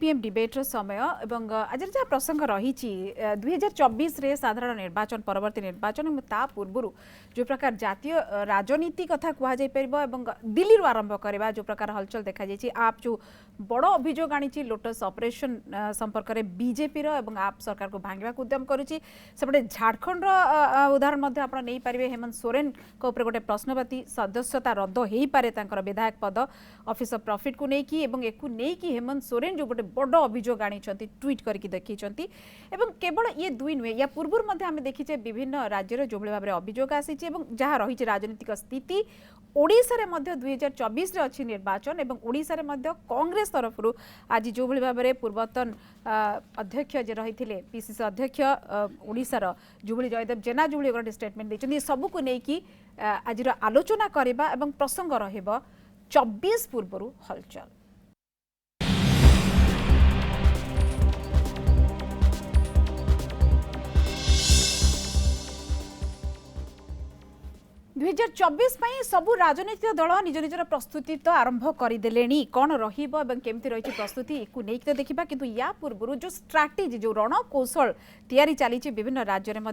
PM debater समय एवं आज जहाँ प्रसंग रही 2024 रे साधारण निर्वाचन परवर्ती निर्वाचन ता पूर्व जो प्रकार जातीय राजनीति कथा कह दिल्ली आरंभ करवा जो प्रकार हलचल देखा आप जो बड़ अभियोग आनी लोटस ऑपरेशन संपर्क में बीजेपी आप सरकार को भांगा उद्यम करुँचे झारखंड उदाहरण आप नहीं पारे हेमंत सोरेन गोटे प्रश्नवाची सदस्यता रद्द हो पारे विधायक पद ऑफिस ऑफ प्रॉफिट को लेकिन हेमंत सोरेन जो गोटे बड़ अभियोग आनी ट्वीट करके देखते केवल ये दुई नुहे या पूर्व आम देखीचे विभिन्न राज्य जो भाव में अभियोग आसी जहाँ रही राजनीतिक स्थिति ओडिशा रे मध्य 2024 रे अच्छी निर्वाचन एवं ओडिशा रे मध्य कांग्रेस तरफ आज जो भाव में पूर्वतन अध्यक्ष जे रही पीसीसी अध्यक्ष ओडिशार जुबली जयदेव जेना जुबली गोटे स्टेटमेंट देते सबको लेकिन आज आलोचना करवा एवं प्रसंग रहिबो 24 पूर्व हलचल 2024 सबू राजनीतिक दल निज निजर प्रस्तुति तो आरंभ करदे कौन रमती रही प्रस्तुति को लेकिन देखा किंतु या पूर्व जो स्ट्राटेजी जो रणकौशल तैयारी चली विभिन्न राज्य में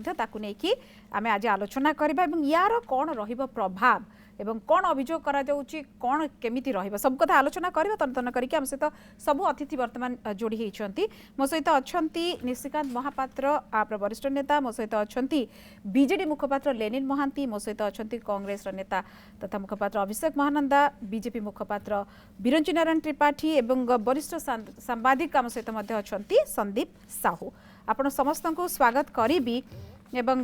आम आज आलोचना करवा यार कौन प्रभाव एवं कौन अभियोग करा जाउची कौन केमिति रहिबा सब कथा आलोचना करबा तन करके हम सहित सब अतिथि वर्तमान जोड़ी होइछंती मो सहित अछंती निशिकांत महापात्र आप वरिष्ठ नेता मो सहित अछंती बीजेडी मुखपात्र लेनिन महांती मो सहित अछंती कांग्रेस नेता तथा मुखपात्र अभिषेक महानंदा बीजेपी मुखपात्र बिरंची नारायण त्रिपाठी एवं वरिष्ठ सांबादिक आम सहित मध्य अछंती संदीप साहू आपण समस्त को स्वागत करी एवं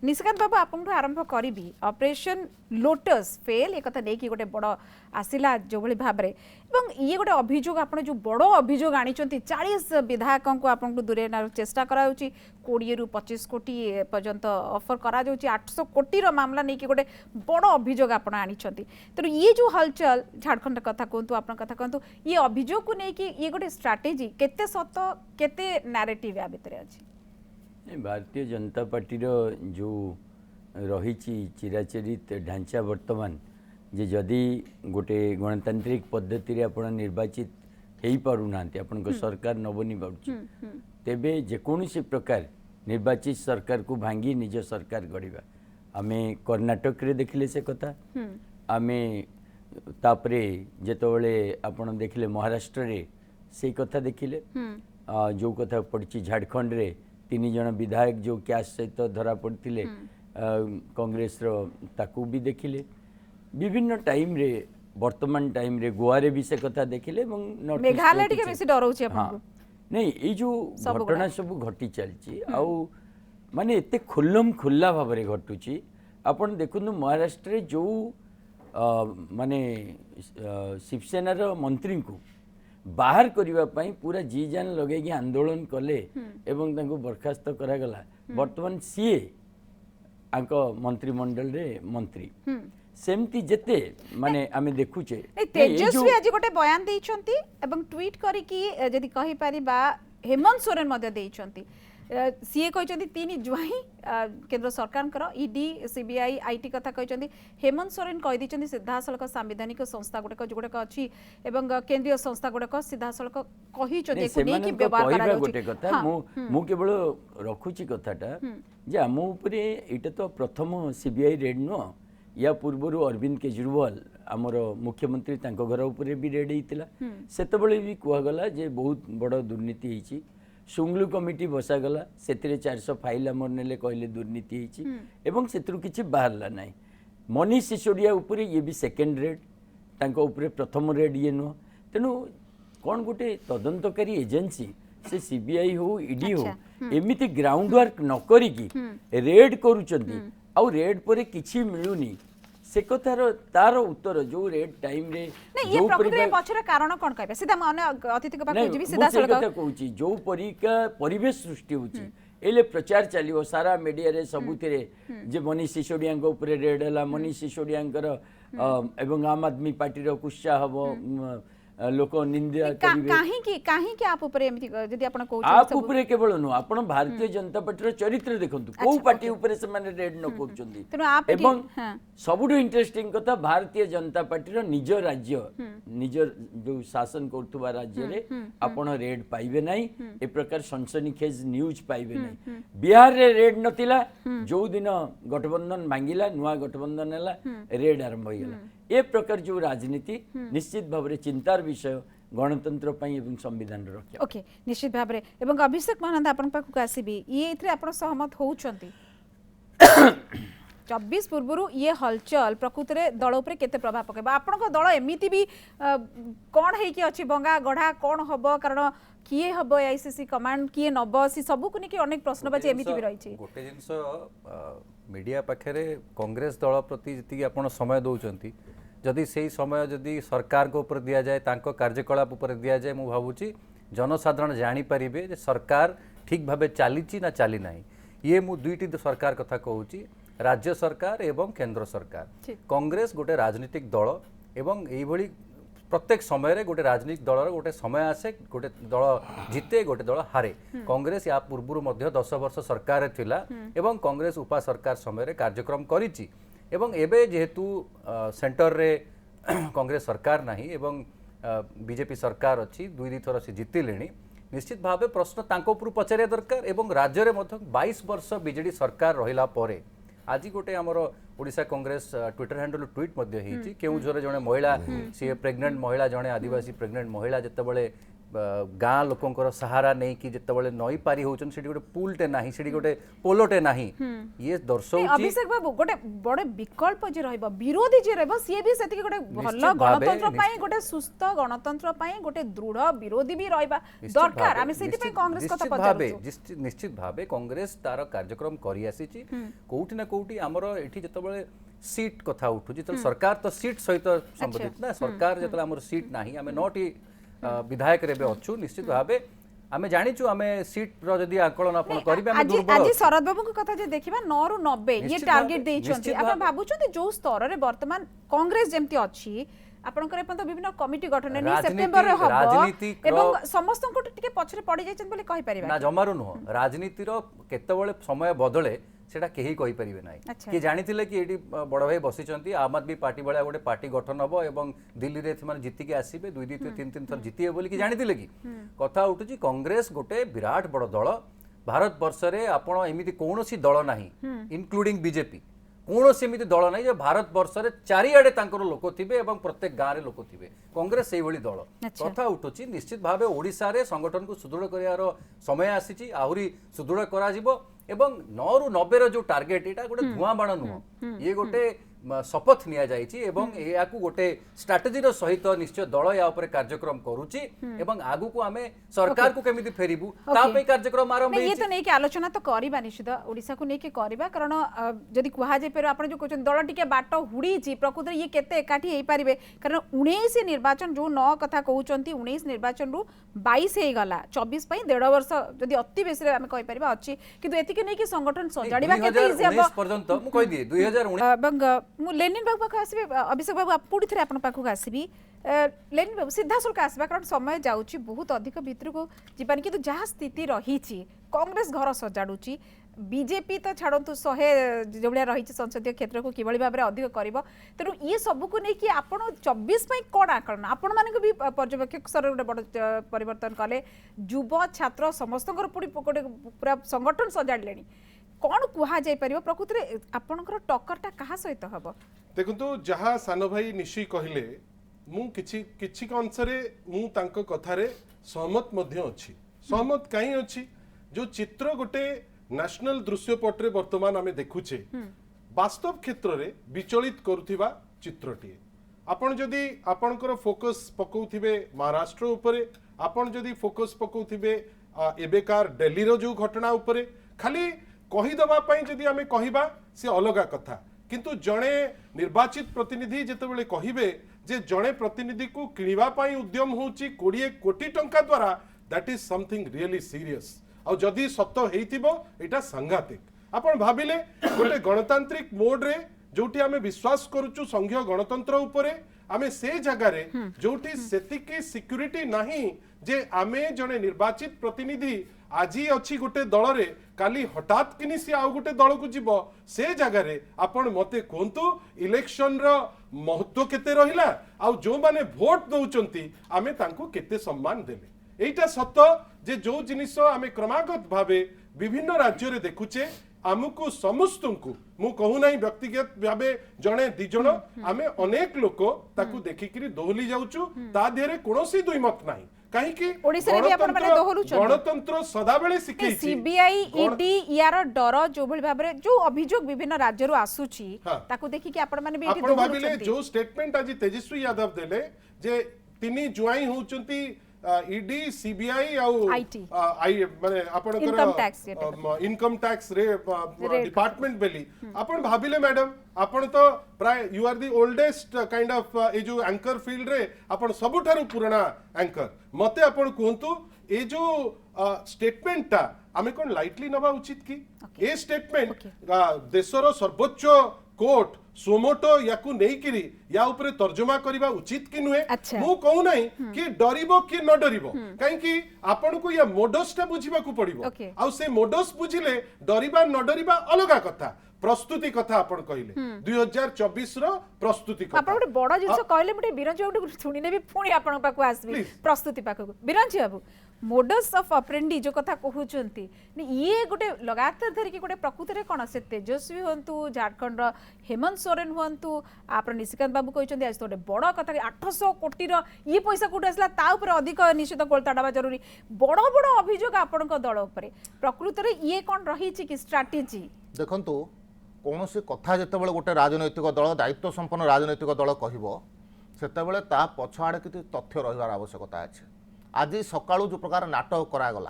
निशिकांत बाबू आपन आरंभ करी ऑपरेशन लोटस फेल एक नहीं कि गोटे बड़ आसला जो भाव में ये गोटे अभियोग आप जो बड़ अभियोग आनी 40 विधायकों को आपन दूरे चेष्टा करा 20 रु 25 कोटी पर्यंत ऑफर करा 800 कोटी मामला नहीं कि गोटे बड़ अभियोग आप आनी तेणु ये जो हलचल झारखंड कथा कहतु आप कथा कहतु ये अभियोग को लेकिन ये गोटे स्ट्राटेजी केते सत केते नैरेटिव या भितर अच्छी भारतीय जनता पार्टी जो रही चिराचरित ढांचा वर्तमान जे जदि गोटे गणतांत्रिक पद्धति रे आपण निर्वाचित हो पारुना आपण सरकार न बनी पारुछि तेबे जेकोसी प्रकार निर्वाचित सरकार को भांगी निज सरकार गढ़ा आमे कर्नाटक रे देखले से कथा आमे तापरे जेतोले आपण देखले महाराष्ट्र रे से कथा देखिले जो कथा पड़ी झारखंड रे 3 जन विधायक जो कैश सहित धरा पड़ते कांग्रेस ताकू भी देखिले विभिन्न टाइम रे वर्तमान टाइम रे गोवा रे भी से कथा देखिले मेघालय टिके बेसी डराउछि आपन नहीं ये जो घटना सब घटी चलची आउ माने एते खुल्लम खुल्ला भाव रे घटुची आपण देखुनु महाराष्ट्र रे जो माने शिवसेना रो मंत्री को बाहर करने पूरा जी जान लगे आंदोलन कले एवं तांको बर्खास्त करागला वर्तमान सीए आंको मंत्रिमंडल रे मंत्री सेमती जेते माने आमे देखुचे तेजस्वी आज गोटे बयान देइछंती एवं ट्वीट करी कि यदि कहि परिबा हेमंत सोरेन मध्ये देइछंती सीए कहते तीन जुआई केंद्र सरकार ईडी सीबीआई आईटी कथा कहते हेमंत सोरेन कहीदे सीधा सड़क संवैधानिक संस्था गुड़क जो गुड़क अच्छी केंद्रीय संस्था गुड़क सीधा सड़क केवल रखुची कथाटा जे आम उपरे एटा तो प्रथम सीबीआई रेड नुह या पूर्व अरविंद केजरीवाल आमर मुख्यमंत्री तांको घर उपरे भी रेड होता सेतबेले भी कहगला जे बहुत बड़ दुर्नीति होती सुंगलू कमिटी बसागला से 400 फाइल आमर नेले कहले दुर्नीति होती एवं सेतरु किछि बाहरला नाही मनीष सिसोदिया उपरे ये भी सेकेंड रेड तांको उपरे प्रथम रेड ये नुह तेणु कौन गोटे तदंतकारी एजेंसी से सीबीआई हो ईडी हो एमिति ग्राउंड वर्क न करिकी रेड करूचंती आउ रेड परे किछि मिलुनी से कथार तार उत्तर जो रेड टाइम रे नहीं ये प्रकृति पछरे कारण कोन कहबे सीधा माने अतिथि के पाखु जेबी सीधा सळक कथा कहूची जो परिका परिवेश सृष्टि होची एले प्रचार चलियो सारा मीडिया रे सबुतिरे जे मनीष सिसोदिया के ऊपर रेड हला मनीष सिसोदिया एवं आम आदमी पार्टी रो कुत्सा हबो लोक निंदा करिवे काहे आप ऊपर एमिति जदि आपण कहू आप ऊपर केवल नु आपण भारतीय जनता पार्टी चरित्र देखंतु को पार्टी ऊपर से माने रेड न करचंदी तेनु आप एवं सबुठु इंटरेस्टिंग कथा भारतीय जनता पार्टी निज राज्य निज जो शासन करथुबा राज्य रे आपण रेड पाइबे नाही ए प्रकार सनसनीखेज न्यूज पाइबे नाही बिहार रे रेड नथिला जो दिन गठबंधन भांगिला नुआ गठबंधन हला रेड आरंभ होइला ए प्रकार जो राजनीति निश्चित भाव में चिंतार विषय गणतंत्र पई एवं संविधान रक्षा ओके निश्चित भाव में एवं अभिषेक महानंद आपण पाखु आसीबी ये इथरे आपण सहमत होउचंती 24 पूर्व ये हलचल प्रकृति रे दल उपरे केते प्रभाव पकेबा आपनको दल एमिति भी कोन हे कि अछि बंगा गढ़ा कोन हबो कारण किए हबो आईसीसी कमांड किए नबो सी सब को निके अनेक प्रश्नबाची एमिति भी रही छी गोटे जिंस मीडिया पाखरे कांग्रेस दल प्रति जति आपण समय दउचंती जदि से समय जदि सरकार को ऊपर दिया जाए तांको कार्यकलाप ऊपर दिया जाए मु भाबुची जनसाधारण जानी परिबे जे सरकार ठीक भाबे चालीची ना चाली नाही ये मु दुईटी सरकार कथा कहूची राज्य सरकार एवं केंद्र सरकार कांग्रेस गोटे राजनीतिक दल एवं एई भली प्रत्येक समय रे गोटे राजनीतिक दलर गोटे समय आसे गोटे दल जिते गोटे दल हारे कांग्रेस या पूर्व मध्य 10 वर्ष सरकार थिला एवं कांग्रेस उपा सरकार समय रे कार्यक्रम करिछि एवं एबे जेहेतु सेंटर रे कांग्रेस सरकार नाही एवं बीजेपी सरकार अछि दुई थर से जितिलेनी निश्चित भावे प्रश्न तांको ऊपर पचारिया दरकार एवं राज्य रे मध्य 22 वर्ष बीजेडी सरकार रहिला परे आज गोटे आमर Odisha Congress Twitter handle tweet मध्य हेछि केउझर जने महिला सी प्रेग्नेंट महिला जने आदिवासी प्रेग्नेंट महिला जतबेले गाँ लोकंकर सहारा नहीं कि जतबेले नई पारी होचन सेठी गोटे पुलटे नाही सेठी गोटे पोलोटे नाही ये दर्शौची अभिषेक बाबू गोटे बड़े विकल्प जे रहइबो विरोधी जे रहइबो सी भी सेति गोटे भलो गणतंत्र पई गोटे सुस्थ गणतंत्र पई गोटे दृढ़ विरोधी भी रहइबा दरकार आमे सेति पई कांग्रेस कथा पचारु निश्चित भाबे कांग्रेस तार कार्यक्रम करि आसीची कोउठी ना कोउठी हमर एठी जतबेले सीट कथा उठु जतल सरकार तो सीट सहित संबंधित ना सरकार जतल हमर सीट नाही आमे नोटी विधायक रे अच्छु निश्चित भावे आमे जानिछु आमे सीट रो जदी आकलन आपण करिबे आमे दुर्बल आज शरद बाबू को कथा जे देखिबा 9 रु 90 ये टारगेट देइछंती आपण भाबुछंती जो स्तर रे वर्तमान कांग्रेस जेमती अछि आपनकर एपंत विभिन्न कमिटी गठन नि सेप्टेम्बर रे हबो एवं समस्त को टिके पछरे पड़ी जाइछन बोले कहि परिबा ना जमारु न राजनीति रो केतेबेले समय बदले सेटा केही कहि परिबे नाही कि जानिथिले कि एडी बड़ भाई बसिचंती आम आदमी पार्टी बळा गोटे पार्टी गठन हबो एवं दिल्ली रे माने जिति के आसीबे 2 3 थर जितिए बोली कि जानिथिले कि कथा उठुची कांग्रेस गोटे विराट बड़ दल भारत वर्ष रे आपण एमिति कोनोसी दल नाही इंक्लूडिंग बीजेपी कोनोसी एमिति दल नाही जे भारत वर्ष रे चारिआडे तांकर लोक थिबे एवं प्रत्येक गाँ रे लोक थिबे कांग्रेस सेही भली दल कथा उठुची निश्चित भावे ओडिसा रे संगठन को सुदृढ़ करियार समय आसीची आहुरी सुदृढ़ करा जिवो एवं 9 रु 90 जो टार्गेट एटा गोटे धुआं बाण नुह ये गोटे शपथ निया जाइछि एवं याकू गोटे स्ट्रैटेजी रो सहित निश्चय दल या ऊपर कार्यक्रम करूछि एवं आगु को हमें सरकार को केमिति फेरिबु ता पे कार्यक्रम आरंभ ये तो नै कि आलोचना तो करबा निश्चित ओडिसा को नै कि करबा कारण जदि कुहा जे पर आपण जो कहछन दल टिके बाट हुडी छि प्रकृति ये केते एकाठी हेई परिबे कारण 19 निर्वाचन जो 9 कथा कहउचंती 19 निर्वाचन रु 22 हे गला 24 पई 1.5 वर्ष जदि अति बेसी रे हमें कहि परिबा अछि किंतु एति के नै कि संगठन सजाडिबा केते इजी हबो 2019 पर्यंत मु कहि दी 2019 बंग मु लेनिन बाबू पाखु आसीबे अभिषेक बाबू आप पुडी थरे आपण पाखु आसीबी लेनिन बाबू सीधा सुल्क आसबा कारण समय जाउची बहुत अधिक भीतर को जीवन किंतु जहाँ स्थिति रही कांग्रेस घर सजाडुची बीजेपी तो छाड़ू 100 जो भाया रही संसदीय क्षेत्र को किभली भाव में अधिक कर तेणु ये सब को लेकिन आप 24 कौन आकलन आपण मान भी पर्यवेक्षक स्तर गोटे बड़ परिवर्तन कले युव छात्र समस्त पूरा संगठन सजाड़े कौन कह जापर प्रकृति में आपणकर टक्करटा क्या सहित हम देखु जहाँ सान भाई निश्चय कहले मु किछि अंशरे मु तांको कथारे सहमत अच्छी सहमत कहीं अच्छी जो चित्र गोटे नेशनल दृश्यपट रे वर्तमान आमे देखुचे वास्तव क्षेत्र रे विचलित करुथिबा चित्रटी आपण जदि आपणकर फोकस पकाउथिबे महाराष्ट्र उपरे आपण जदि फोकस पकाउथिबे एबेकार दिल्ली रो जो घटना उपरे खाली कहि दबा पई जदि आमे कहिबा से अलगा कथा किंतु जणे निर्वाचित प्रतिनिधि जेतेबेले कहिबे जे जणे प्रतिनिधि को किनिबा पई उद्यम होउची 20 कोटी टंका द्वारा that is something really serious आ जदि सत हेइथिबो एटा सांघातिक आपण भाबिले गोटे गणतांत्रिक मोड रे जोटी आमे विश्वास करूचु संघीय गणतंत्र उपरे आमे से जगह रे जोठी सेतिकी सिक्युरिटी नहीं जे आमे जने निर्वाचित प्रतिनिधि आजी अच्छी गोटे दल रे काली हठात किनी सी आउ गोटे दल को जीव से जगह रे आपण मते कोंतु इलेक्शन रो महत्व केते रहिला आउ जो माने वोट दउचंती आमे तांको केते सम्मान देले एटा सत्य जे जो जिनिस आमे क्रमागत भावे विभिन्न राज्य रे देखुचे आमको समस्त को मु कहू नहीं व्यक्तिगत भावे जणे दी जण आमे अनेक लोक ताकू देखिकरी दोहली जाउचु ता देरे कोनोसी दुई मत नाही काहे कि ओडिसा रे भी आपण माने दोहलु छ गणतंत्र सदाबेले सिखैछि सीबीआई ईडी यार डर जो भली भाबरे जो अभियोग विभिन्न राज्य रो आसुची ताकू देखि कि आपण माने भी एटी आपण भाबिले जो स्टेटमेंट आज तेजस्वी यादव देले जे तिनी जुआई होउचंती ईडी सीबीआई आई माने आपनकर इनकम टैक्स रे डिपार्टमेंट बेली आपण भाबिले मैडम आपण तो प्राय you are the oldest kind of a जो एंकर फील्ड रे आपण सबुठारु पुराना एंकर मते आपण कहंतु ए जो स्टेटमेंट ता आमे कोन लाइटली नबा उचित की ए स्टेटमेंट देशर सर्वोच्च कोर्ट सोमोटो याकू नहीं किरी या ऊपर तर्जमा करिबा उचित कि नुहे मु कहू नहीं कि डरिबो कि न डरिबो काहे कि आपन को या मोडस ता बुझिबा को पड़िबो आ से मोडस बुझिले डरिबा न डरिबा अलगा कथा प्रस्तुति कथा आपण कहिले 2024 रो प्रस्तुति कथा आपण बड़ जिंस कहले मटे बिरंजी बाबू सुनी नेबी पुणी आपण पाको आसबी प्रस्तुति पाको बिरंजी बाबू मोडस ऑफ ऑपरेंडी जो कथा कहउचंती ये गोटे लगातार धरिकी गोटे प्रकृति रे कोन से तेजस्वी हंतु झारखंड रो हेमंत सोरेन हंतु आपन निशिकांत बाबू कहउचंती आज तोटे बड़ कथा 800 कोटी रो ये पैसा कोट आसला ता ऊपर अधिक निश्चित कोलता डाबा जरूरी बड़ बड़ अभियोग आपन को दल ऊपर प्रकृति रे ये कोन रही छि कि स्ट्रेटजी देखंतु कौनसी कथा जितेबाला गोटे राजनैतिक दल दायित्व संपन्न राजनैतिक दल कहब से पछआड़े किसी तथ्य रही आवश्यकता अच्छे आज सकाळू जो प्रकार नाटक करागला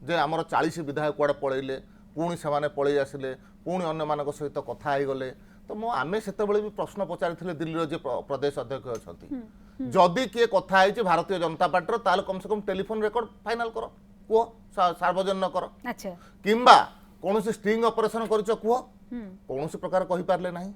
जे आमर 40 विधायक कुआडे पळैले पुणी से पळै आसिले पुणी अन्य मान सहित कथा गले तो मो आमे सेतेबेले भी प्रश्न पचारि दिल्ली जे प्रदेश अध्यक्ष अच्छा जदि किए कथा भारतीय जनता पार्टी ताल कम से कम टेलीफोन रेकर्ड फाइनल कर कह सार्वजनिक कर किंबा कौन स्टिंग ऑपरेशन कर कह कौन प्रकार कहि पारले नहीं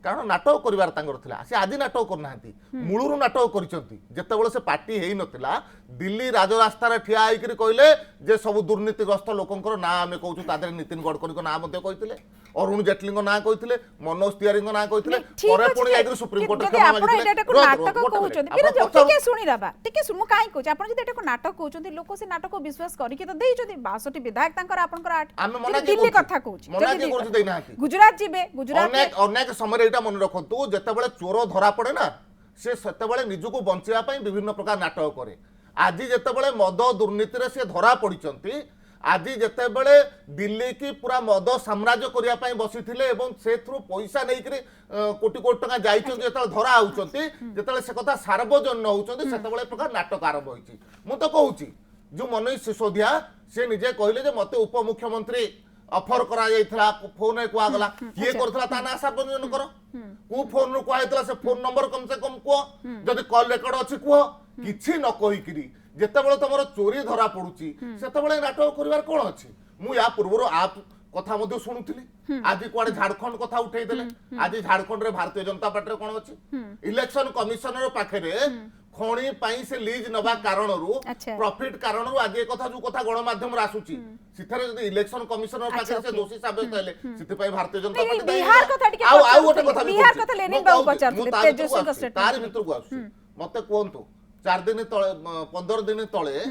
कारण नाटक करिवार तांगर थिला से आज नाटक करना मूलरू नाटक करिसंती जेतेबेले से पार्टी हेई नथिला दिल्ली राजरास्ता रे ठिया आइ करी कहले जे सब दुर्नीतिग्रस्त लोकंकर ना आमे कहू तादरे नितिन गडकरी को ना मध्ये कहिथिले अरुण जेटली को ना कहिथिले मनोज तिवारी को ना कहिथिले परे पुणी आइ सुप्रीम कोर्ट क्षमा मागिथिले आपण एटा नाटक कहउचंती बिना टिके सुनी राबा टिके सुन काई कहउछ आपण जे एटा को नाटक कहउचंती लोक से नाटक को विश्वास करी के तो देइचंती 62 विधायक तांकर आपनकर 8 दिल्ली कथा कहउछ मना के करछ देइ नाहती गुजरात जीवे गुजरात अनेक समय एटा मन रखतु जेतेबेले चोर धरा पड़े ना से सेतेबेले निजुको बंचिया पई विभिन्न प्रकार नाटक करे आज जेतेबेले मद दुर्नीति रे से धरा पड़िचंती आज जेतेबेले दिल्ली की पूरा मद साम्राज्य करिया पई बसिथिले एवं से थ्रू पैसा नै करी कोटी कोटी टका जाइचंती जेतेबेले धरा आउचंती जेतेबेले से कथा सार्वजनिक होउचंती सेतेबेले प्रकार नाटक आरंभ होइची मु तो कहूची जो मनोज सिसोदिया से निजे कहले जे मते उप मुख्यमंत्री ऑफर करा जाइथला फोन रे कुआ गला किए करथला ता ना सार्वजनिक करो को फोन रो कुआ हेतला से फोन नंबर कम से कम को जदी कॉल रेकॉर्ड अछि को किछि न कहि करी जेतेबेले तमरो चोरी धरा पडुची सेतेबेले नाटक करिवार कोन अछि मु या पूर्वरो आप कथा मध्ये सुनुथिली आज कुआडे झारखंड कथा उठै देले आज झारखंड रे भारतीय जनता पार्टी रे कोन अछि इलेक्शन कमिशनर पाखरे खणी पाई से लीज नबा कारणरू प्रॉफिट कारणरू आज एक कथा जो कथा गणमाध्यम रे आसुची सिथरे जदी इलेक्शन कमिशनर पाखरे से दोषी साबित हेले सिथि पाई भारतीय जनता पार्टी बिहार कथा टिके आ गोटे कथा बिहार कथा लेनिन बाबू पचारथिले तेजस्वी का स्टेटमेंट तार मित्र को आसु मते कोंतु 4 दिन तळे 15 दिन तळे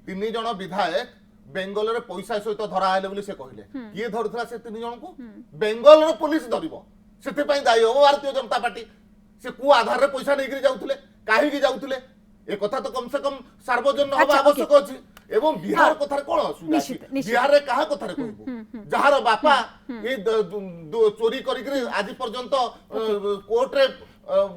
3 जण विधायक बेंगल रे पैसा सहित धरा हेले बोली से कहिले किए धरथला से 3 जण को बेंगल रो पुलिस धरिबो सिथि पाई दाई हो भारतीय जनता पार्टी से को आधार रे पैसा नै गिरी जाउथले काहे की जाउथले ए कथा तो कम से कम सार्वजनिक होबा आवश्यक अछि एवं बिहार कथा कोन असुविधा बिहार रे कहा कथा रे कहबो जहार बापा ए चोरी करी आज पर्यंत कोर्ट रे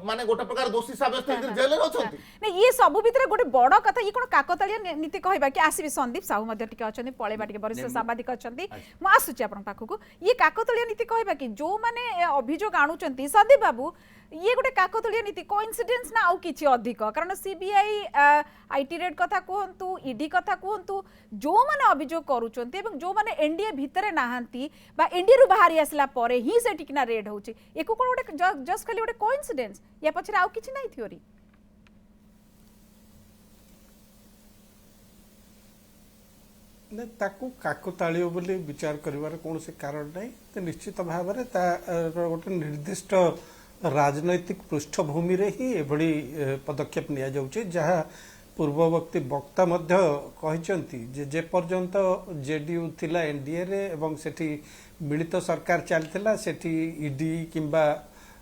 माने गोटे प्रकार दोषी साब्यस्त होकर जेल रे अछंती नै ये सब भितरे गोटे बड़ कथा ये कोन काकतालिया नीति कहबा कि आसीबी संदीप साहू मध्ये टिके अछंती पळेबा टिके वरिष्ठ सांबादिक अछंती मु आसुची आपन पाखकु ये काकतालिया नीति कहबा कि जो माने अभियोग आनुचंती संदीप बाबू ये गोटे काकतलिया नीति कोइंसिडेंस ना आउ किछि अधिक कारण सीबीआई आईटी रेड कथा कहंतु ईडी कथा कहंतु जो माने अभियोग करूचंती एवं जो माने एनडीए भितरे नाहंती बा एनडीए रु बाहरी आसला परे ही से टिकना रेड होची एको कोन गोटे जस्ट खाली गोटे कोइंसिडेंस या पछरे आउ किछि नाही थ्योरी ना ताकू काकताळीय बोली विचार करिवार कोनोसी कारण नाही ते निश्चित भाव में तार गोटे निर्दिष्ट राजनैतिक पृष्ठभूमि रे ही एभली पदक्षेप निया जाउची जहा पूर्ववर्ती वक्ता मध्य कहिसंती जे पर्यंत जेडीयू थिला एनडीए रे एवं सेठी मिलित सरकार चलथिला सेठी ईडी किंबा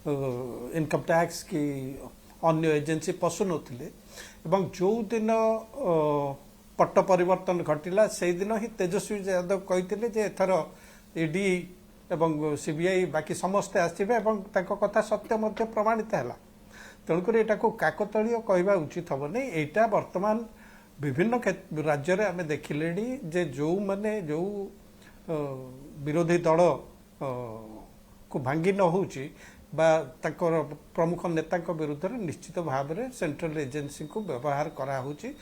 इनकम टैक्स की अन्य एजेंसी पसु नथिले एवं जो दिन पट्ट परिवर्तन घटिला से दिन ही तेजस्वी यादव कहते जे एथर ईडी एवं सीबीआई बाकी समस्ते आसबे कथा सत्य मध्य प्रमाणित है तेणुक यहाँ काकतलीय कहवा उचित हम नहीं यहाँ बर्तमान विभिन्न राज्य में आम देखिले जे जो माने जो विरोधी दल को भांगी न होची बा ताकर प्रमुख नेता विरुद्ध में निश्चित भाव में सेंट्रल एजेंसी को व्यवहार करा होची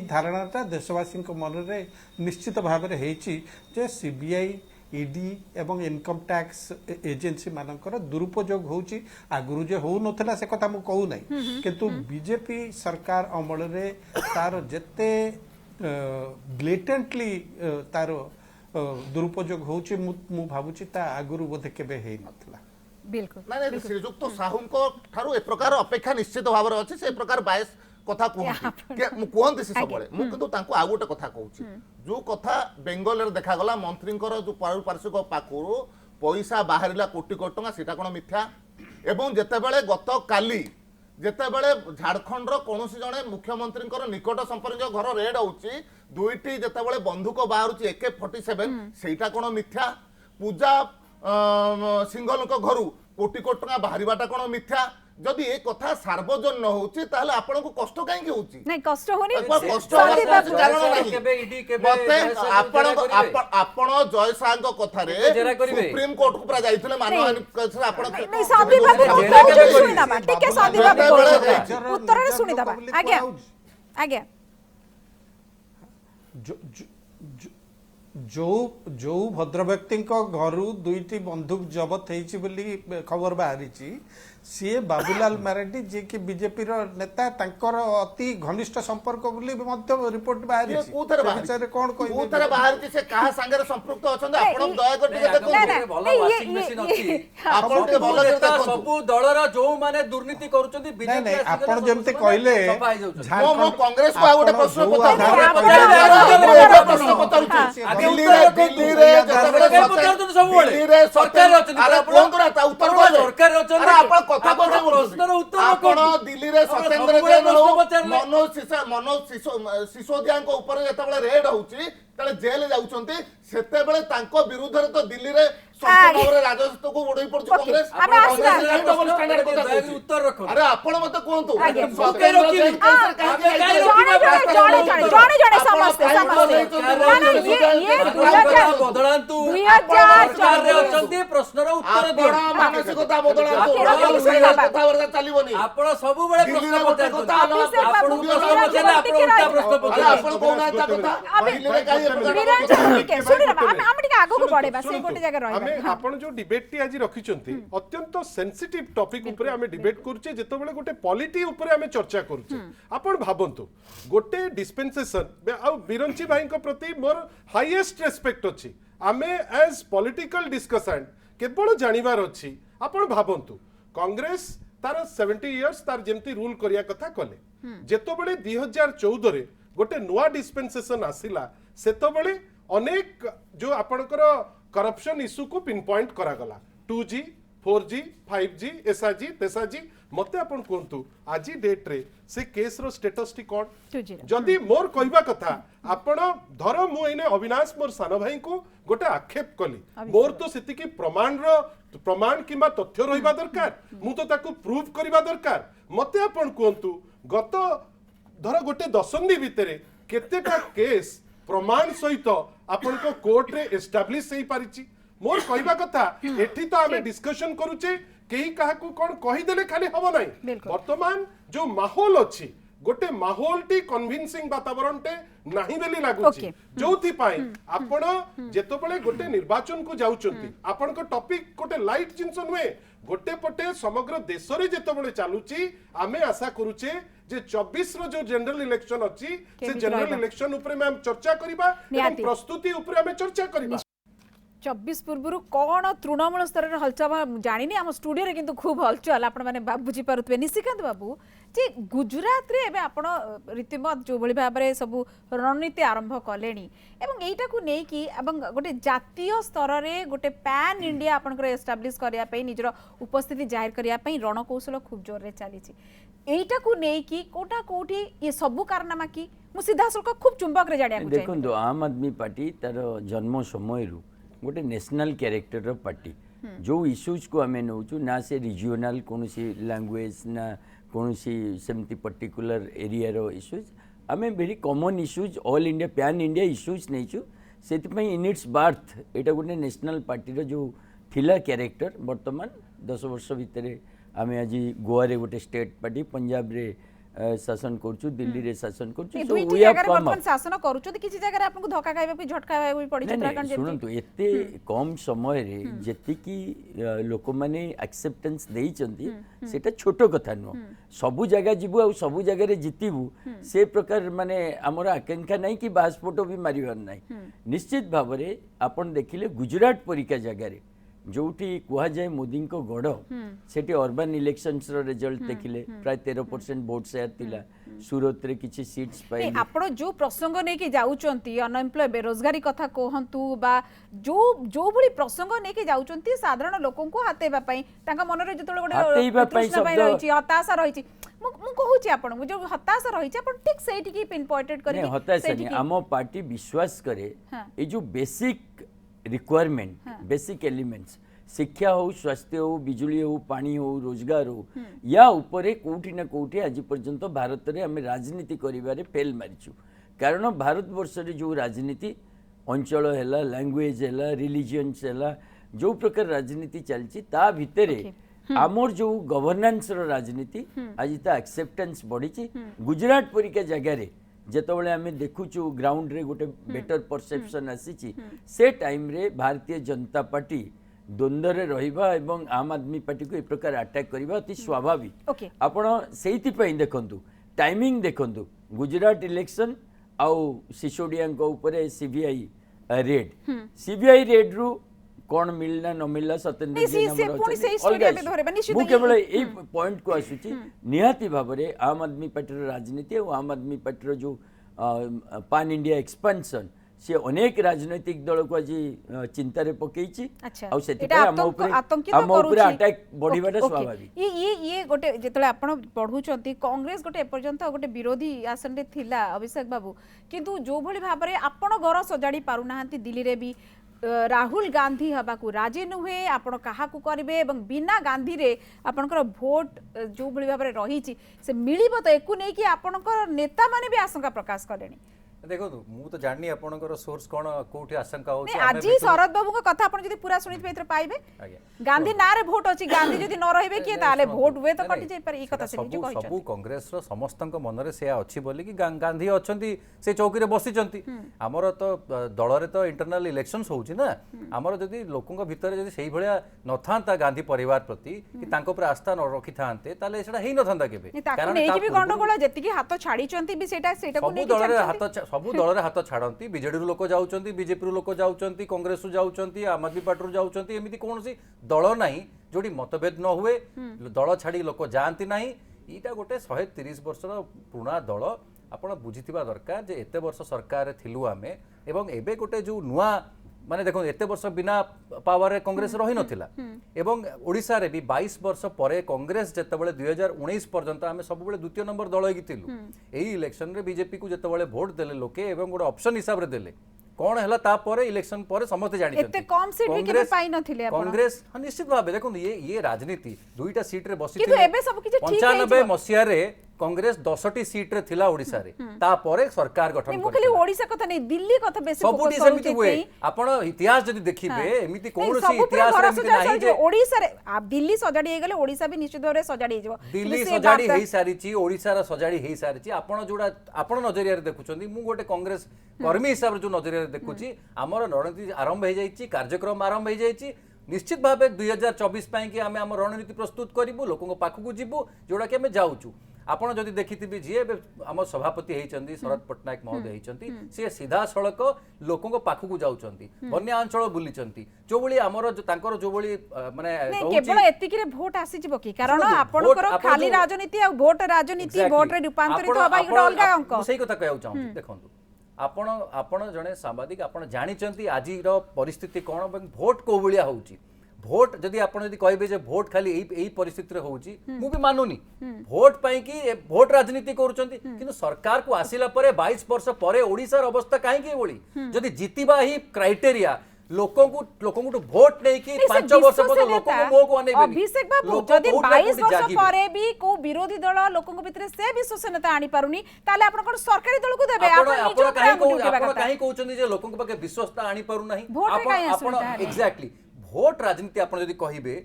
धारणाटा देशवासी मन में निश्चित भाव में होची सीबीआई ईडी एवं इनकम टैक्स एजेंसी मानकर दुरुपयोग होची आगुरु जे हो नथला से कथा मु कहू नै किंतु बीजेपी सरकार अमल रे तार जेते ब्लेटेंटली तार दुरुपयोग होची मु भाबुची ता आगुरु बोधे केबे हे नथला बिल्कुल ना श्रीजुक्त साहू ठारू ए प्रकार अपेक्षा निश्चित भाव में अच्छी से प्रकार बायस कथा कहते से सब मुझे आउ गोटे कथा कहूँ जो कथा बेंगल रे देखा गला मंत्री जो पारिपार्श्विक पाखु पैसा बाहर कोटी कोटी टंका सीटा कौन मिथ्या एवं जितेबाला गत काली जितेबाला झारखंड कौन जड़े मुख्यमंत्री निकट संपर्क घर रेड होची दुईटी जितेबाला बंधुक बाहर AK-47 सेटा कौन मिथ्या पूजा सिंगल घर कोटी कोटी टंका बाहरटा कौन मिथ्या जदि ए कथा सार्वजन होची ताहले आपन को कष्ट काहे की होची नहीं कष्ट होनी कष्ट कारण नहीं मते आपन जय साहब को कथा रे सुप्रीम कोर्ट को पूरा जाइथिले मानहानि से आपन नहीं संदीप बाबू सुनि दबा टिके संदीप बाबू उत्तर रे सुनि दबा आगे आगे जो भद्र व्यक्ति घर दुईटी बंदूक जबत होती खबर बाहरी सी बाबूलाल मारांडी जी की बीजेपी नेता अति घनिष्ठ संपर्क रिपोर्ट बाहरी कौन से कहा संगे संपृक्त अछन आपण दया कर भलो वाशिंग मशीन अछि आपण भलो नेता सब दलर जो माने दुर्नीति करूचंती बीजेपी नहीं आपण जेमते कहले झारखंड कांग्रेस को गोटे प्रश्न पचार दिल्ली रे दिल्ली रे सरकार अरे कोन करा उत्तर को सरकार रचन आपण कथा प्रश्नर उत्तर आपण दिल्ली रे सत्येंद्र जैन मनोज सिसोदिया को ऊपर जेतबेले रेड होची तले जेल जाउचंती सेते बेले तांको विरुद्ध रे तो दिल्ली रे संपूर्ण राजस्व को उड़ई पड़छ कांग्रेस डबल स्टैंडर्ड को उत्तर रखो अरे आपण मते कोंतु जणे जणे समस्ते ना ये बदलांतु 2004 रे अचंती प्रश्नर उत्तर दियो मानसिकता बदलांतु कथा चलीबनी आपण सब बेले प्रश्न पचार आपण पचार आपण उल्टा प्रश्न पचार आपण कोना कथा दिल्ली रे काई आपण जो डिबेट टी आज रखिचंती अत्यंत सेंसिटिव टॉपिक ऊपर आमे डिबेट करूचे जेतबेले गोटे पॉलिटी ऊपर आमे चर्चा करूचे आपण भाबंतु गोटे डिस्पेंसेशन आ बिरंची भाई को प्रति मोर हाईएस्ट रेस्पेक्ट अछि आमे एज पॉलिटिकल डिस्कशन केवल जानिबार अछि आपण भाबंतु कांग्रेस तार 70 इयर्स तार जेमती रूल करिया कथा कले जेतबेले 2014 रे गोटे नुआ डिस्पेंसेशन आसिला सेतबेले अनेक जो आपणकर करप्शन इश्यू को पिन पॉइंट करा गला 2G 4G 5G एसआजी तेसाजी मते आपण कोंतु आजी डेट रे से केस रो स्टेटस टी कोन जदी मोर कहबा कथा आपण धर मु एने अविनाश मोर सान भाई को गोटे आक्षेप कली मोर तो सेति की प्रमाण किमा तथ्य रहिबा दरकार मु तो ताको प्रूव करबा दरकार मते आपण कोंतु गत धर गोटे दशंधि भितरे केतेटा केस प्रमाण सहित आपण को कोर्ट रे एस्टैब्लिश हेई पारिची मोर कहबा कथा एठी तो आमे डिस्कशन करूचे कहीं काहाकू कौन कहीदेले खाली हम नहीं बिल्कुल। वर्तमान जो माहौल अच्छी गोटे माहौल टी कन्विन्सिंग वातावरण टे नहीं बेली लागुची Okay. जोथि पाई आपण जेतबेले गोटे निर्वाचन को जाउचंती आपण को टॉपिक गोटे लाइट जिंस नुए गोटे पटे समग्र देश रे जेतबेले चालुची आमे आशा करूचे जे 24 रो जो जनरल इलेक्शन अछि से केमिति जनरल रहबा? इलेक्शन ऊपर में हम चर्चा करिबा एवं निहाती। प्रस्तुति ऊपर हमें चर्चा करिबा 24 पूर्व कौन तृणमूल स्तर हलचल जानी आम स्टूडियो रे किंतु खूब हलचल आपण माने बुझी पारुथबे निशिकांत बाबू जे गुजरात रे एबे आपण रीतिमत जो भली भाबरे सब रणनीति आरंभ कलेनी एवं एटा को नै कि एवं गोटे जातीय स्तर रे गोटे पैन इंडिया आपनकर एस्टैब्लिश करिया पई निजर उपस्थिति जाहिर करिया पई रणकौशल खूब जोर रे चलीची एटा को नै कि कोटा कोठी ये सब कारनामा कि मु सीधा सल्क खूब चुंबक रे जानिया को देखो आम आदमी पार्टी तार जन्म समय गोटे नेशनल कैरेक्टर पार्टी जो इश्यूज को आम नौ ना से रिजियोनाल कौन लैंग्वेज ना कौन सेमती पर्टिकुलर एरिया रो इश्यूज आम very common issues all India pan India issues नहीं से इन इट्स बार्थ एटा गोटे नेशनल पार्टी रो जो थिला कैरेक्टर वर्तमान 10 वर्ष भितर आम आज गोवा रे गोटे स्टेट पार्टी पंजाब रे शासन करछु दिल्ली रे शासन करछु सो दुईटी वी हैव जगह कम वर्तमान शासन करूछो किछि जगह आपनको धक्का खाइबा कि झटका खाइबा पड़ी उत्तराखंड शुणु एते कम समय रे जेतिकी लोक माने एक्सेप्टेंस देइचंती सेटा छोटो कथा नो सबु जगह जिबु आ सबु जगह रे जितिबु से प्रकार माने हमर आकांक्षा नहीं कि बासपोटो भी मारिबार नहीं निश्चित भाव रे आपण देखिले गुजरात परिका जगह रे जोठी कुहा जाए मोदी को गढ़ सेठी अर्बन इलेक्शंस रो रिजल्ट देखिले प्राय 13% वोट शेयर थिला सूरत रे किछि सीट्स पाइ आपण जो प्रसंग नै कि जाउचंती अनएम्प्लॉय बेरोजगारी कथा कहंतु बा जो जो भली प्रसंग नै कि जाउचंती साधारण लोकन को हातेबा पई तांका मन रे जतोले हातेइबा गोटे पई शब्द रहिछि हताशा रहिछि मु कहूछि आपण जो हताशा रहिछि आपण ठीक सेठी की पिन पॉइंटेड करी नहीं हताशा नहीं आम पार्टी विश्वास करे ये जो बेसिक रिक्वायरमेंट बेसिक एलिमेंट्स शिक्षा हो स्वास्थ्य हो बिजुली हो पानी हो रोजगार हो या उपरे कोठी ना कोठी आज पर्यंत भारत रे हमें राजनीति करिबारे फेल मारिछु कारण भारत वर्ष रे जो राजनीति अंचल हैला लैंग्वेज हैला रिलीजियंस हैला जो प्रकार राजनीति चलची ता भितरे आमर जो गवर्नेंस रो राजनीति आज ता एक्सेप्टेंस बढ़ी गुजरात परिका जगह रे जेतबेले आमे देखुछु ग्राउंड रे गोटे बेटर परसेप्शन आसीची से टाइम रे भारतीय जनता पार्टी द्वंद्व रे रहिबा एवं आम आदमी पार्टी को ए प्रकार अटैक करिबा अति स्वाभाविक ओके आपण सेहिति पई देखंतु टाइमिंग देखंतु गुजरात इलेक्शन आउ सिसोडिया को ऊपर सीबीआई रेड रु कौन मिलना न मिलना सत्येंद्र जी मु केवल ए पॉइंट को आसुची निहाती भाव में आम आदमी पार्टी राजनीति और आम आदमी पार्टी जो पान इंडिया एक्सपेंशन से अनेक राजनैतिक दल को आज चिंता रे पकेइची आ सेति हम ऊपर अटैक बढ़िबाटा स्वाभाविक ये गोटे जेतले आपण पढुचंती कांग्रेस गोटे एपर्यंत गोटे विरोधी आसन रे थिला अभिषेक बाबू किंतु जो भली भाव में आपण घर सजाड़ी पारु नाहंती दिल्ली रे भी राहुल गांधी हवा को राजी नुहे आपण कहा को करिवे एवं बिना गांधी रे आपनकर वोट जो भली भाव में रही से मिलिबो तो एकु नै कि आपनकर नेता माने भी आशंका प्रकाश करेनी देखो मु तो जाननी आपनकर सोर्स कोन कोठी आशंका हो आज शरद बाबू को कथा आपण जदी पूरा सुनित भीतर पाइबे गांधी नारे वोट अछि गांधी जदी न रहिबे कि ताले वोट हुए तो कटि जाय पर ई कथा से निजु कहि सब कांग्रेस रो समस्तक मन रे से अछि बोली कि गांधी अछंती से चौकी रे बसी चंती हमर तो दल रे तो इंटरनल इलेक्शंस होउची ना हमर जदी लोकन भीतर जदी सेही भलिया न थांता गांधी परिवार प्रति कि तांको पर आस्था न रखि थांते ताले सेटा हेई न थांता केबे कारण एकी भी गंडगोळ जेति कि हाथ छाडी चंती भी सेटा को नै कि सबू दल रे हाथ छाड़ती बीजेडी लोक जाउचंती बीजेपी लोक जाउचंती कांग्रेस जाउचंती आम आदमी पार्टी जाउचंती एमिति कोनसी दल नाही जोडी मतभेद न हुए दल छाड़ी लोक जानती नाही ईटा गोटे 130 वर्ष पुराना दल आपण बुझिथिबा दरकार जे एते वर्ष सरकार रे थिलु आमे एवं एबे गोटे जो नुआ माने देखो एते वर्ष बिना पावर रे कांग्रेस रही नथिला एवं ओडिसा रे भी 22 वर्ष परे कांग्रेस जेतेबेले 2019 पर्यंत आमे सब बेले द्वितीय नंबर दल हेगितिलु एही इलेक्शन रे बीजेपी को जेतेबेले वोट देले लोके एवं गोटे ऑप्शन हिसाब रे देले कौन है ता परे इलेक्शन परे समस्त जानि एते कम सीट भी केबे पाई नथिले आपण कांग्रेस निश्चित भाबे देखो ये राजनीति दुईटा सीट रे बसी किंतु एबे सब किछि ठीक 95 मसिया रे कांग्रेस 10टी सीट रे थिला ओडिसा रे तापरे सरकार गठन मु खाली ओडिशा कथा नहीं दिल्ली कथा बेसी सबुटी फोकस सेमिति करूची हुए एथि। आपण इतिहास जदि देखिबे एमिति नहीं, कोनोसी सबु पूरा इतिहास रे भरोसा एमिति नाही जाय जे ओडिसा रे आप दिल्ली सजाडी हे गेले ओडिसा भी निश्चित भाबरे सजाडी हे जबो दिल्ली सजाड़ी हेई सारिची ओडिसा रा सजाड़ी हेई सारिची आपण जोडा आपण नजरिया रे देखुचंदी मु गोटे कांग्रेस कर्मी हिसाब रे जो नजरिया रे देखुची हमर रणनीति आरंभ हे जाईची कार्यक्रम आरंभ हे जाईची निश्चित भाव 2024 पाई कि आम रणनीति प्रस्तुत करूँ लोकों पाखक जीवु जोड़ा कि आम जाऊँ आपण जदि देखिथिबे जी आम सभापति होइचंदी शरद पट्टनायक महोदय होइचंती से सीधा सड़क लोकों पाखक जाउचंती बन्या अंचल बुलीचंती जो भली हमर तांकर जो भली माने केवल एतिकी रे भोट आसी जिवो की कारण आपनकर खाली राजनीति आ भोट राजनीति भोट रे रूपांतरित होबा एक अलगा अंक सही कथा कहउ चाहू देखंतु आपण जने सांबादिक आपण जानिचंती आजिर परिस्थिति कोन भोट को भलिया होउची भोट जदि आपण जदि कहबे जे भोट खाली एई परिस्थिति रे होउची मु भी मानुनी भोट पई कि भोट राजनीति करूचंती किंतु सरकार को आसिला परे 22 वर्ष परे ओडिसा र अवस्था काहे कि बोली जदि जीतिबा ही क्राइटेरिया लोकों को वोट नहीं कि 5 वर्ष पर लोकों को मुंह को अनेबेनी अभिषेक बाबू जदि 22 वर्ष परे भी को विरोधी दल लोकों को भितरे से विश्वसनीयता आनी पारुनी ताले आपण कोन सरकारी दल को देबे आपण काहे कहउचंदी जे लोकों के पाके विश्वासता आनी पारु नाही आपण एग्जैक्टली भोट राजनीति आपण जदि कहिबे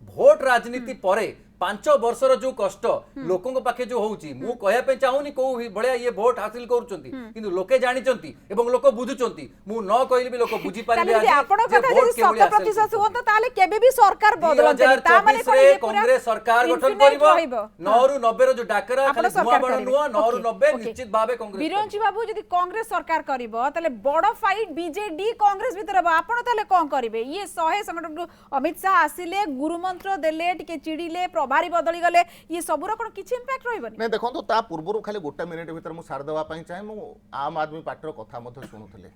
भोट राजनीति परे 5 वर्षर जो कष्ट लोकों पाखे जो होउची मु कहया पे चाहूनी को बळिया ये भोट हासिल करूचंती किंतु लोके जानिचंती एवं लोक बुझुचंती मु न कहले भी लोक बुझी पारिले आज आपण कथा जदि 100% होता ताले केबे भी सरकार बदलते ता माने कोन ये कांग्रेस सरकार गठन करिवो 9 रु 90 रो जो डाकरा खाली धुआ बण नुआ 9 रु 90 निश्चित भाबे कांग्रेस बिरंची बाबू जदि कांग्रेस सरकार करिवो ताले बड़ फाइट बीजेडी कांग्रेस भीतर बा आपण ताले कोन करिवे ये 100 संगठन अमित शाह आसिले गुरुमंत्र देले टिके चिड़िले प्रभारी बदली गले ये सबुरा कोन किछि इंपैक्ट रहइबनी नहीं देखो ता पूर्वरु खाली गोटे मिनिट भीतर मु सार देवा पई चाहे मु आम आदमी पार्टी रो कथा मध्य सुनुथिले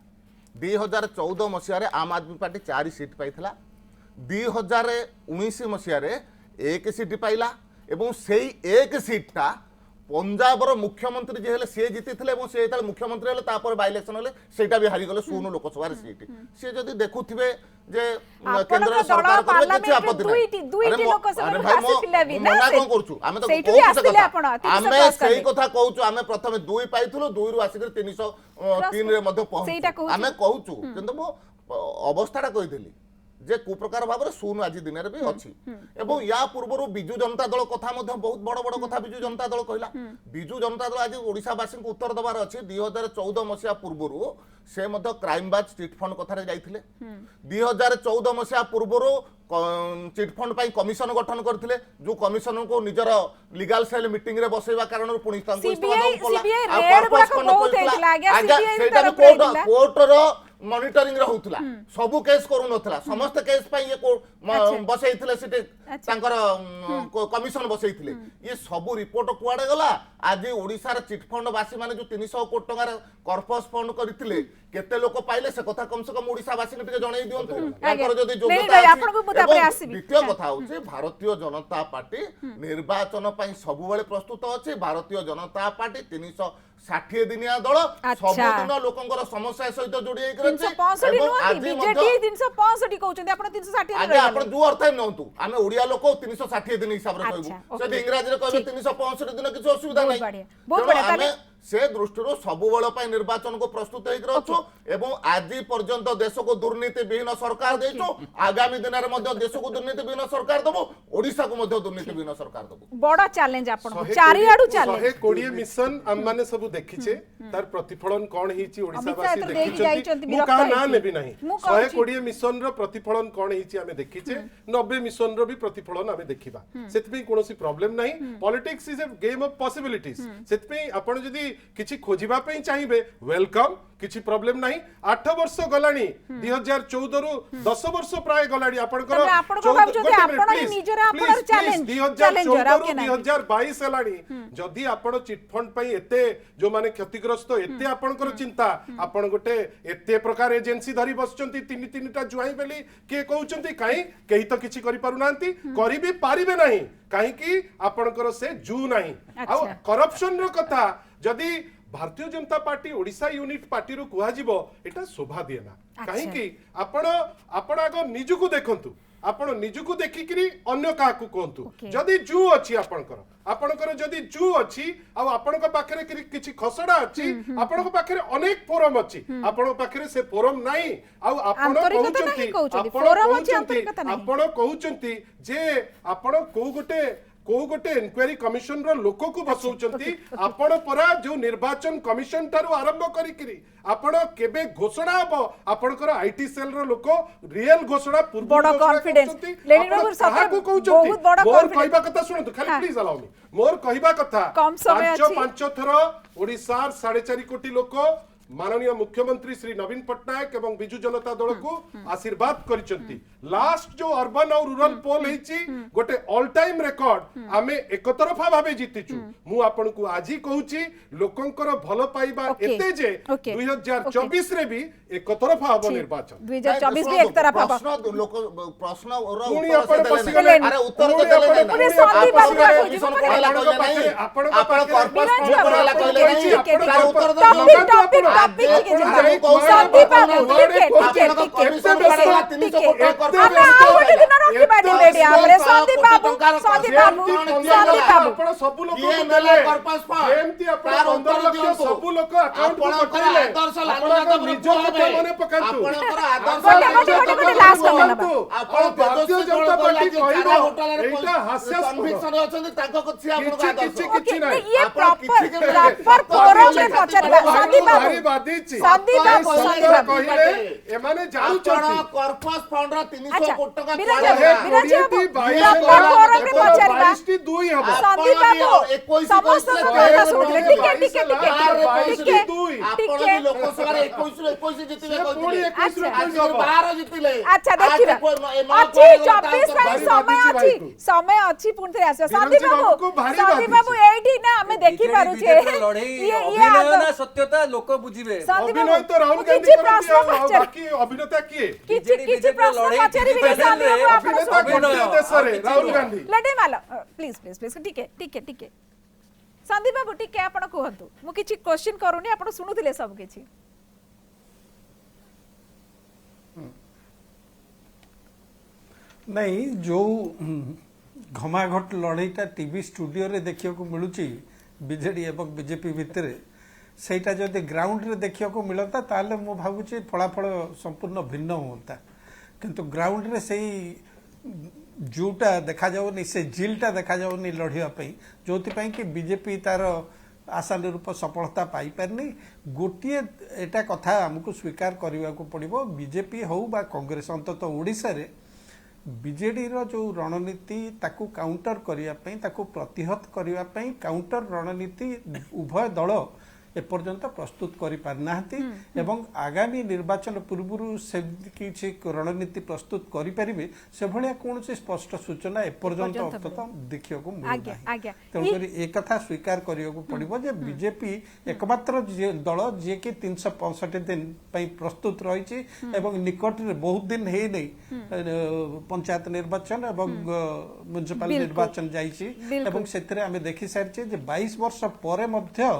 2014 मसिया रे आम आदमी पार्टी 4 सीट पाइथला 2019 मसिया रे 1 सीट पाइला एवं सेही 1 सीट ता पंजाब रो मुख्यमंत्री जे हेले से जीति थिले एवं से ताले मुख्यमंत्री हेले तापर बाय इलेक्शन हेले सेटा भी हारि गले सुनु लोकसभा रे सीट से जदी देखुथिबे जे केंद्र सरकार करबे किछि आपत्ति दुईटी लोकसभा रे आसिथिले भी ना मना कोन करछु आमे तो कहू से आमे सेही कथा कहूछु आमे प्रथमे 2 पाइथुलो 2 रु आसी 303 रे मध्ये पहुंचु आमे कहूछु किंतु मो अवस्थाटा कहिदेली जे को प्रकार भाव सुन आज दिन में भी अच्छी एवं या पूर्व विजु जनता दल कथा बहुत बड़ बड़ कथा विजु जनता दल कहला विजु जनता दल आज ओडिशावासी को उत्तर दबार अच्छी 2014 मसीहा पूर्व से क्राइमबाज चिटफंड कथार जाइए 2014 मसीहा पूर्व चिटफंड पाई कमिशन गठन करथिले जो कमिशन को निजर लीगल सेल मीटिंग रे बसैबा कारण पुणी कोर्ट रो मॉनिटरिंग रहउतला सबु केस करू नथला समस्त केस पई ये को बसैथिले सिटे तांकर कमिशन बसैथिले ये सबु रिपोर्ट कुआडे गला आज ओडिसा रे चिटफंड वासी माने जो 300 कोटी टका कॉर्पस फंड करथिले केते लोक पाइले से कथा कम से कम ओडिसा वासी ने टिके जणाई दियंतु तांकर जदी योग्यता अछि द्वितीय कथा होछि भारतीय जनता पार्टी निर्वाचन पई सबु बेले प्रस्तुत अछि भारतीय जनता पार्टी 360 दिनिया दल सब दिन लोकंकर समस्या सहित जोडी हे करछि 365 नो बीजेडी 365 कहउछन्ते आपण 360 आगे आपण दु अर्थ नंतु आमे ओडिया लोक 360 दिन हिसाब रे कहबो से इंग्रजी रे कहबे 365 दिन किछ असुविधा नै बहुत बढ़िया से दृष्टि सबु बेल निर्वाचन को प्रस्तुत हो एवं आज पर्यंत देश को दुर्नीति विहीन सरकार देचो आगामी दिन में देश को दुर्नीति विहीन सरकार दबो ओडिशा को दुर्नीति विहीन सरकार दबो बड़ा चैलेंज आपन चारियाडू चैलेंज 120 मिशन हम माने सब देखिचे तार प्रतिफलन कोन हिची ओडिसावासी देखिचंती मु का ना नेबी नाही 120 मिशन रो प्रतिफलन कोन हिची हमें देखिचे 90 मिशन रो भी प्रतिफलन हमें देखिबा सेतपे कोनोसी प्रॉब्लम नाही politics is a game of possibilities सेतपे आपण जदी किछि खोजिबा पई चाहिबे वेलकम किछि प्रॉब्लम नाही 8 वर्ष गलानी 2014 रु 10 वर्ष प्राय गलानी आपनकर 2022 हलानी जदी आपण चिटफंड पई एते जो माने क्षतिग्रस्त एते आपनकर चिंता आपण गोटे एते प्रकार एजेंसी धरी बसचंती तीनटा जुआई बेली के कहउचंती काई केही तो किछि करि पारु नांती करि भी पारिबे नाही काहे कि आपनकर से जू नाही आ करप्शन रो कथा जदि Bharatiya Janata party Odisha unit party रो कुहा जीवो एटा शोभा दिए ना अच्छा। काहे कि आपण आगो निजुकु देखंतु आपण निजुकु देखिकरी अन्य काहाकू कहंतु Okay. जदि जू अछि आपणकर जदि जू अछि आ आपणक पाखरे किछि खसडा अछि आपणक पाखरे अनेक फोरम अछि आपणक पाखरे से फोरम नाही आ आपण आंतरिकता नाही कहउछथि, आपण फोरम अछि, कहउछथि आंतरिकता नाही। आपण कहउछथि जे आपण को गोटे इनक्वायरी कमिशन रो लोक को बसौचंती आपण परा जो निर्वाचन कमिशन थारु आरंभ करिकरी आपण केबे घोषणा हबो आपणकर आईटी सेल रो लोक रियल घोषणा पूर्व बड़ा confidence। लेनिन बाबू सफर बहुत बड़ा मोर confidence। कहबा कथा सुनतु खाली हाँ। प्लीज अलाउ मी मोर कहबा कथा कम समय अछि। पांच थर ओडिसा 4.5 कोटी लोक माननीय मुख्यमंत्री श्री नवीन पट्टनायक एवं बिजु जनता दल को आशीर्वाद करिसंती लास्ट जो अर्बन और रूरल पोल हेची गोटे ऑल टाइम रिकॉर्ड आमे एक तरफा भाबे जीतिचु मु आपन को आज ही कहूची लोकंकर भल पाइबा Okay. एते जे Okay. 2024 रे भी एक तरफा हबो निर्वाचन 2024 भी एक तरफ हबो प्रश्न पुणी आपण पसिगले अरे उत्तर पुणी तो देले आपण- नहीं पुणी संदीप बाबू आपण को डिविजन बुझिबो कोड करे। कहले नहीं आपण आपण कॉर्पस बिराज मुख बाबू, वाला कहले ठीक नहीं है, ठीक है, तार उत्तर टॉपिक, दियो टॉपिक, टॉपिक के आपण जिम्मा। जाई संदीप बाबू, कुआडे ठीक है, ठीक है, आपन ठीक है, कमिशन ठीक है, करेला ठीक 300 है। कोटी कॉर्पस ଆମେ ଆଉ ଗୋଟେ ଦିନ ରଖିବା ଡିବେଟ୍ ଆମର संदीप बाबू, संदीप बाबू, संदीप बाबू। ଆପଣ ସବୁ ଲୋକ କିଏ ନେଲେ କର୍ପସ ଫଣ୍ଡ? ଯେମିତି ଆପଣ ତାର 15 ଉତ୍ତର ଲକ୍ଷ ଦିଅନ୍ତୁ। ସବୁ ଲୋକ ଆକାଉଣ୍ଟ କୁ ଆପଣଙ୍କର ପଠାଇଲେ ଆଦର୍ଶ ଲାଲୁ ଆପଣଙ୍କ ଯାଦବର ନିଜ ପୁଅ କଥା ହେବେ। ମନେ ପକାନ୍ତୁ ଆପଣଙ୍କର ଆଦର୍ଶ ଗୋଟେ ଲାଷ୍ଟ କମେଣ୍ଟ କୁହନ୍ତୁ। ଆପଣ ଭାରତୀୟ ଜନତା ପାର୍ଟି କହିବ ଏଇଟା ହାସ୍ୟାସ୍ପଦ କନଭିକ୍ସନ ଅଛନ୍ତି ତାଙ୍କ କିଛି ଆପଣଙ୍କ କିଛି ଆଦର୍ଶ କିଛି କିଛି ନାହିଁ ଇଏ ଆପଣ ପ୍ରପର କିଛି କେବେ ପ୍ରପର ଆପଣ ଫୋରମ ରେ କିଛି ପଚାରିବା ଆପଣ संदीप बाबू ଭାରି ବାଧିଛି संदीप କାହିଁ बाबू, ସତ संदीप बाबू। କହିଲେ ଏମାନେ ଆପଣ ଜାଣୁଛନ୍ତି କର୍ପସ ଫଣ୍ଡର 300 ଆଚ୍ଛା, କୋଟି ଟଙ୍କା ବିରାଜ କୁଆଡେ ବାବୁ, ଗଲା? ବିରାଜ ବାବୁ, 22 ପ୍ରପର ଫୋରମ ରେ ପଚାରିବା। 22 2 ହବ संदीप बाबू ସମସ୍ତଙ୍କ କଥା ଶୁଣିଲେ ଟିକେ ଟିକେ ଟିକେ ଟିକେ ଆପଣ ବି ଲୋକସଭାରେ 21 ରୁ 21 ଜିତିଲେ ସେ ପୁଣି କହିଥିଲେ 21 ରୁ ଆଜି 21 ହବ। 12 ଜିତିଲେ अच्छा देखिबा अछि 24 ପାଇଁ समय अछि समय अछि पुन थे आसे संदीप ବିରଞ୍ଚି बाबू ବାବୁକୁ ଭାରି संदीप बाबू एठी ना हमें देखि पारु छे ये अभिनय ना सत्यता लोक बुझिबे संदीप ଅଭିନୟ ତ ରାହୁଲ बाबू ଗାନ୍ଧୀ କିଛି କରନ୍ତି प्रश्न ଆଉ पचार ବାକି ଅଭିନେତା କିଏ କିଛି प्रश्न पचारि भी संदीप बाबू आपण ଅଭିନେତା सब ଗୋଟିଏ ଦେଶରେ ରାହୁଲ ଗାନ୍ଧୀ लडे मालो प्लीज प्लीज प्लीज ठीक है संदीप बाबू ठीक है आपण कहंतु मु किछि क्वेश्चन करूनी आपण सुनुथिले सब किछि नहीं जो घमाघट लड़ाईटा टीवी स्टूडियो रे देखिया को मिलुची बीजेडी एवं बीजेपी भितर सेटा जदि ग्राउंड रे देखिया को मिलता ताले मु भाबुची फलाफल संपूर्ण भिन्न होता किंतु ग्राउंड रे सेही जूटा देखा जाउनी से जिलटा देखा जाउनी लड़िया पई जोति पई कि बीजेपी तार आशानुरूप सफलता पाई पारनी गोटे एटा कथा हमको स्वीकार करने को पड़ो बीजेपी हो बा कांग्रेस अंतत ओडिशा रे बीजेडी रो जो रणनीति ताकू काउंटर करिया पई ताकू प्रतिहत करिया पई काउंटर रणनीति उभय दल एपर्यंत प्रस्तुत करि पारनाहति एवं आगामी निर्वाचन पूर्व से किछि रणनीति प्रस्तुत करि परिबे से भलिया कोनसे स्पष्ट सूचना एपर्यंत अंतत देखियो को आज्ञा आज्ञा तेणुकरी एक कथा स्वीकार करियो पड़ो जे बीजेपी एकमात्र दल जे कि 365 दिन पई प्रस्तुत रही एवं निकट रे बहुत दिन हे नहीं पंचायत निर्वाचन एवं म्युनिसिपल निर्वाचन जाइछि एवं सेथरे हमें देखि सारछि जे 22 वर्ष परे मध्य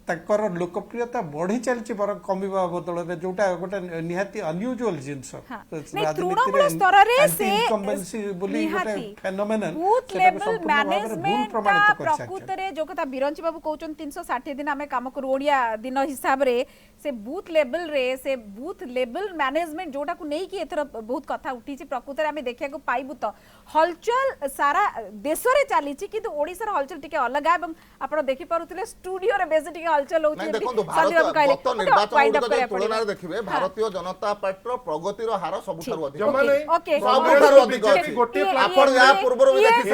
ताकर लोकप्रियता बढ़ी चलछि बर कमिबा बदल रे जोटा गोटे निहाती अनयूजुअल जिंस तृणमूल स्तर रे से इनकम्बेंसी बोली गोटे फेनोमेनन बूथ लेवल मैनेजमेंट का प्रकृत रे जो कथा बिरंची बाबू कहउछन 360 दिन हमें काम करू ओडिया दिन हिसाब रे से बूथ लेवल रे से बूथ लेवल मैनेजमेंट जोटा को नहीं कि एथर बहुत कथा उठी छि प्रकृत रे हमें देखिया को पाइबु तो हलचल सारा देश रे चली छि किंतु ओडिसा रे हलचल टिके अलग है एवं आपण देखि पारुथिले स्टूडियो रे बेस टिके हलचल होछि देखो भारत निर्वाचन तुलना रे देखिबे भारतीय जनता पार्टी प्रगतिर हार सबुठारु अधिक ओके सबुठारु अधिक अछि गोटे आपण या पूर्व भी देखि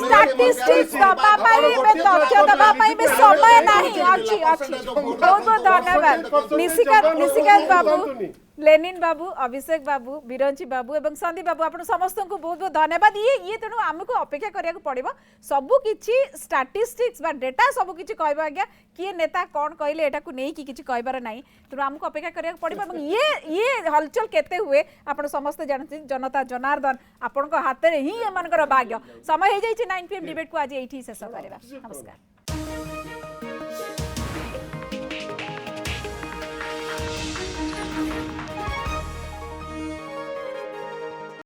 स्टैटिस्टिक्स दबा पाई में तथ्य दबा पाई में समय नाही अछि बहुत बहुत धन्यवाद निशिकांत बाबू लेनिन बाबू अभिषेक बाबू बिरंची बाबू एवं संदीप बाबू आपण समस्त को बहुत बहुत धन्यवाद ये तेणु आमको अपेक्षा करिया पड़ो सबु किछि स्टैटिस्टिक्स बा डेटा सबु किछि कहबा आज्ञा किए नेता कौन कहले एटा को नहीं कि किछि कहबार नाही तेणु आमको अपेक्षा करिया पड़ो एवं ये हलचल केते हुए आपण समस्त जानते जनता जनार्दन आपण हाथ में ही एमानकर भाग्य समय हो जाइछि 9 PM डिबेट को आज एठी शेष करबा नमस्कार।